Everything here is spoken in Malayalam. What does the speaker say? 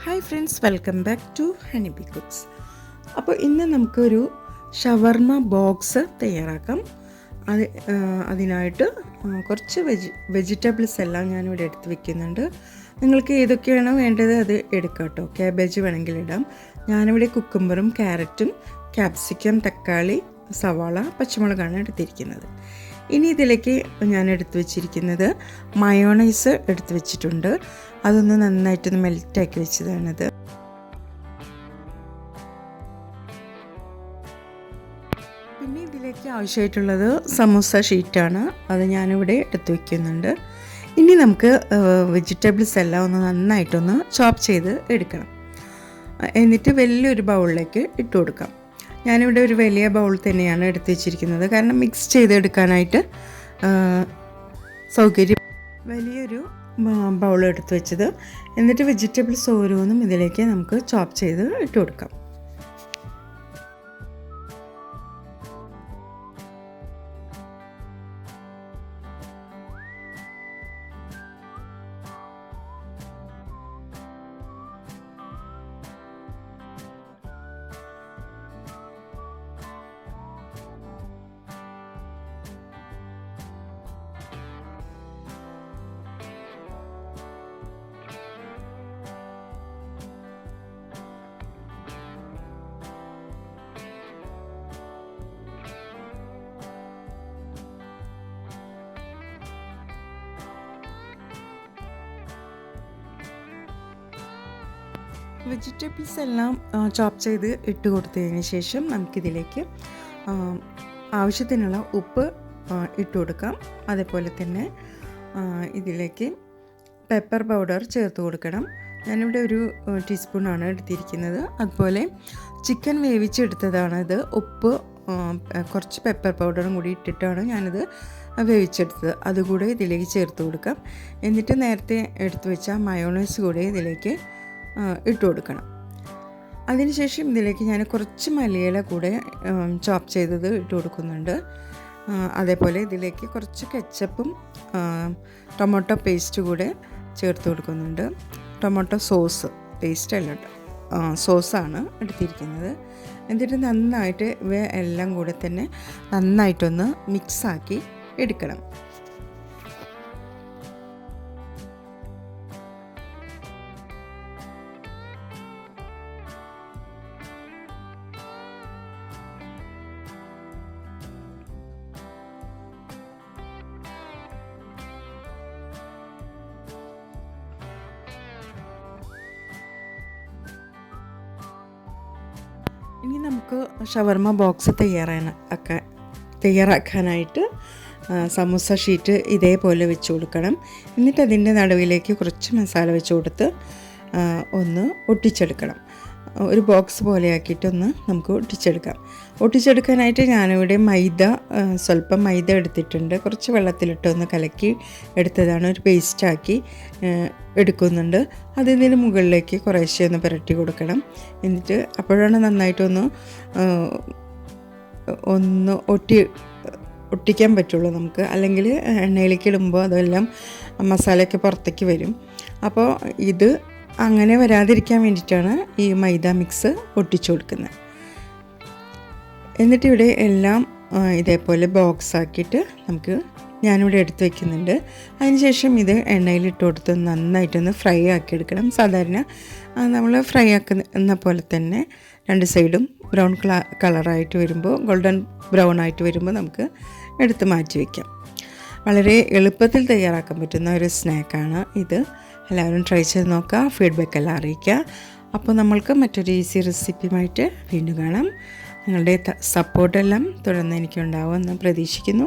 Hi friends, welcome back to Honeybee Cooks. അപ്പോൾ ഇന്ന് നമുക്കൊരു ഷവർമ ബോക്സ് തയ്യാറാക്കാം. അതിനായിട്ട് കുറച്ച് വെജിറ്റബിൾസ് എല്ലാം ഞാനിവിടെ എടുത്ത് വെക്കുന്നുണ്ട്. നിങ്ങൾക്ക് ഏതൊക്കെയാണോ വേണ്ടത് അത് എടുക്കാം കേട്ടോ. ക്യാബേജ് വേണമെങ്കിൽ ഇടാം. ഞാനിവിടെ കുക്കുംബറും ക്യാരറ്റും ക്യാപ്സിക്കം, തക്കാളി, സവാള, പച്ചമുളകാണ് എടുത്തിരിക്കുന്നത്. ഇനി ഇതിലേക്ക് ഞാൻ എടുത്തു വെച്ചിരിക്കുന്നത് മയോണൈസ് എടുത്തു വെച്ചിട്ടുണ്ട്. അതൊന്ന് നന്നായിട്ടൊന്ന് മെൽറ്റാക്കി വെച്ചതാണത്. പിന്നെ ഇതിലേക്ക് ആവശ്യമായിട്ടുള്ളത് സമൂസ ഷീറ്റാണ്. അത് ഞാനിവിടെ എടുത്തു വയ്ക്കുന്നുണ്ട്. ഇനി നമുക്ക് വെജിറ്റബിൾസ് എല്ലാം ഒന്ന് നന്നായിട്ടൊന്ന് ചോപ്പ് ചെയ്ത് എടുക്കണം. എന്നിട്ട് വലിയൊരു ബൗളിലേക്ക് ഇട്ട് കൊടുക്കാം. ഞാനിവിടെ ഒരു വലിയ ബൗൾ തന്നെയാണ് എടുത്തു വെച്ചിരിക്കുന്നത്, കാരണം മിക്സ് ചെയ്തെടുക്കാനായിട്ട് സൗകര്യം. വലിയൊരു ബൗൾ എടുത്ത് വെച്ചത്. എന്നിട്ട് വെജിറ്റബിൾസ് ഓരോന്നും ഇതിലേക്ക് നമുക്ക് ചോപ്പ് ചെയ്ത് ഇട്ട് കൊടുക്കാം. വെജിറ്റബിൾസ് എല്ലാം ചോപ്പ് ചെയ്ത് ഇട്ട് കൊടുത്തതിന് ശേഷം നമുക്കിതിലേക്ക് ആവശ്യത്തിനുള്ള ഉപ്പ് ഇട്ട് കൊടുക്കാം. അതേപോലെ തന്നെ ഇതിലേക്ക് പെപ്പർ പൗഡർ ചേർത്ത് കൊടുക്കണം. ഞാനിവിടെ ഒരു ടീസ്പൂണാണ് എടുത്തിരിക്കുന്നത്. അതുപോലെ ചിക്കൻ വേവിച്ചെടുത്തതാണ് ഇത്. ഉപ്പ് കുറച്ച് പെപ്പർ പൗഡറും കൂടി ഇട്ടിട്ടാണ് ഞാനിത് വേവിച്ചെടുത്തത്. അതുകൂടെ ഇതിലേക്ക് ചേർത്ത് കൊടുക്കാം. എന്നിട്ട് നേരത്തെ എടുത്തു വെച്ച മയോണൈസ് കൂടെ ഇതിലേക്ക് ഇട്ട് കൊടുക്കണം. അതിനുശേഷം ഇതിലേക്ക് ഞാൻ കുറച്ച് മല്ലിയില കൂടെ ചോപ്പ് ചെയ്തത് ഇട്ട് കൊടുക്കുന്നുണ്ട്. അതേപോലെ ഇതിലേക്ക് കുറച്ച് കെച്ചപ്പും ടൊമാറ്റോ പേസ്റ്റ് കൂടെ ചേർത്ത് കൊടുക്കുന്നുണ്ട്. ടൊമാറ്റോ സോസ്, പേസ്റ്റ് അല്ല കേട്ടോ, സോസാണ് എടുത്തിരിക്കുന്നത്. എന്നിട്ട് നന്നായിട്ട് ഇവ എല്ലാം കൂടെ തന്നെ നന്നായിട്ടൊന്ന് മിക്സാക്കി എടുക്കണം. ഇനി നമുക്ക് ഷവർമ ബോക്സ് തയ്യാറാക്കാനായിട്ട് സമൂസ ഷീറ്റ് ഇതേപോലെ വെച്ച് കൊടുക്കണം. എന്നിട്ട് അതിൻ്റെ നടുവിലേക്ക് കുറച്ച് മസാല വെച്ച് കൊടുത്ത് ഒന്ന് ഒട്ടിച്ചെടുക്കണം. ഒരു ബോക്സ് പോലെ ആക്കിയിട്ടൊന്ന് നമുക്ക് ഒട്ടിച്ചെടുക്കാനായിട്ട് ഞാനിവിടെ സ്വല്പം മൈദ എടുത്തിട്ടുണ്ട്. കുറച്ച് വെള്ളത്തിലിട്ടൊന്ന് കലക്കി എടുത്തതാണ്. ഒരു പേസ്റ്റാക്കി എടുക്കുന്നുണ്ട്. അതിന് മുകളിലേക്ക് കുറേശ്ശെ ഒന്ന് പുരട്ടി കൊടുക്കണം. എന്നിട്ട് അപ്പോഴാണ് നന്നായിട്ടൊന്ന് ഒട്ടിക്കാൻ പറ്റുള്ളൂ നമുക്ക്. അല്ലെങ്കിൽ എണ്ണയിലേക്ക് ഇടുമ്പോൾ അതെല്ലാം മസാലയൊക്കെ പുറത്തേക്ക് വരും. അപ്പോൾ ഇത് അങ്ങനെ വരാതിരിക്കാൻ വേണ്ടിയിട്ടാണ് ഈ മൈദ മിക്സ് ഒട്ടിച്ചു കൊടുക്കുന്നത്. എന്നിട്ട് ഇവിടെ എല്ലാം ഇതേപോലെ ബോക്സ് ആക്കിയിട്ട് ഞാനിവിടെ എടുത്ത് വയ്ക്കുന്നുണ്ട്. അതിനുശേഷം ഇത് എണ്ണയിലിട്ട് കൊടുത്ത് നന്നായിട്ടൊന്ന് ഫ്രൈ ആക്കി എടുക്കണം. സാധാരണ നമ്മൾ ഫ്രൈ ആക്കുന്ന പോലെ തന്നെ രണ്ട് സൈഡും ബ്രൗൺ കളറായിട്ട് വരുമ്പോൾ, ഗോൾഡൻ ബ്രൗൺ ആയിട്ട് വരുമ്പോൾ നമുക്ക് എടുത്ത് മാറ്റി വയ്ക്കാം. വളരെ എളുപ്പത്തിൽ തയ്യാറാക്കാൻ പറ്റുന്ന ഒരു സ്നാക്കാണ് ഇത്. എല്ലാവരും ട്രൈ ചെയ്ത് നോക്കുക, ഫീഡ്ബാക്ക് എല്ലാം അറിയിക്കുക. അപ്പോൾ നമ്മൾക്ക് മറ്റൊരു ഈസി റെസിപ്പിയുമായിട്ട് വീണ്ടും കാണാം. നിങ്ങളുടെ സപ്പോർട്ടെല്ലാം തുടർന്ന് എനിക്കുണ്ടാവുമെന്ന് പ്രതീക്ഷിക്കുന്നു.